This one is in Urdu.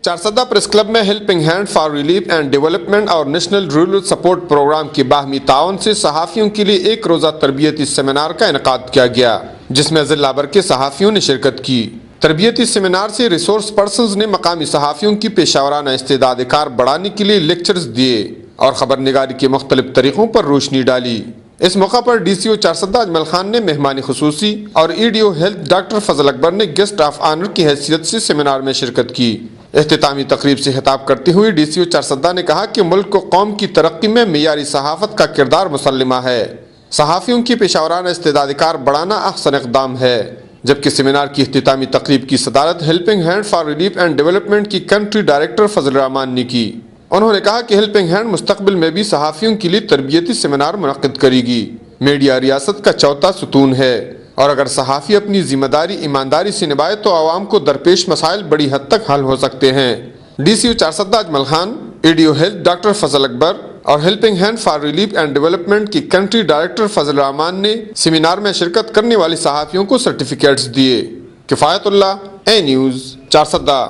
چارسدہ پریس کلب میں helping hand for relief and development اور نیشنل رورل سپورٹ پروگرام کے باہمی تعاون سے صحافیوں کے لیے ایک روزہ تربیتی سیمینار کا انعقاد کیا گیا، جس میں ضلع بھر کے صحافیوں نے شرکت کی۔ تربیتی سیمینار سے ریسورس پرسنز نے مقامی صحافیوں کی پیشہ ورانہ استعداد کار بڑھانے کے لیے لیکچرز دیے اور خبر نگاری کے مختلف طریقوں پر روشنی ڈالی۔ اس موقع پر D C O Charsadda Ajmal Khan نے مہمان خصوصی اور ای D O health doctor Fazal اکبر نے گیسٹ آف آنر کی حیثیت سے سیمینار میں شرکت کی۔ اختتامی تقریب سے خطاب کرتے ہوئے ڈی سی او چارسدہ نے کہا کہ ملک کو قوم کی ترقی میں معیاری صحافت کا کردار مسلمہ ہے۔ صحافیوں کی پیشہ ورانہ استعداد کار بڑھانا احسن اقدام ہے۔ جبکہ سیمینار کی اختتامی تقریب کی صدارت helping hand for relief and development کی کنٹری ڈائریکٹر فضل الرحمان نے کی۔ انہوں نے کہا کہ ہیلپنگ ہینڈ مستقبل میں بھی صحافیوں کے لیے تربیتی سیمینار منعقد کرے گی۔ میڈیا ریاست کا چوتھا ستون ہے اور اگر صحافی اپنی ذمہ داری ایمانداری سے نبھائے تو عوام کو درپیش مسائل بڑی حد تک حل ہو سکتے ہیں۔ D C O Charsadda Ajmal Khan, E D O health doctor Fazal Akbar اور helping hand for relief and development کی کنٹری ڈائریکٹر فضل الرحمان نے سیمینار میں شرکت کرنے والی صحافیوں کو سرٹیفکیٹس دیے۔ کفایت اللہ، اے نیوز، چارسدہ۔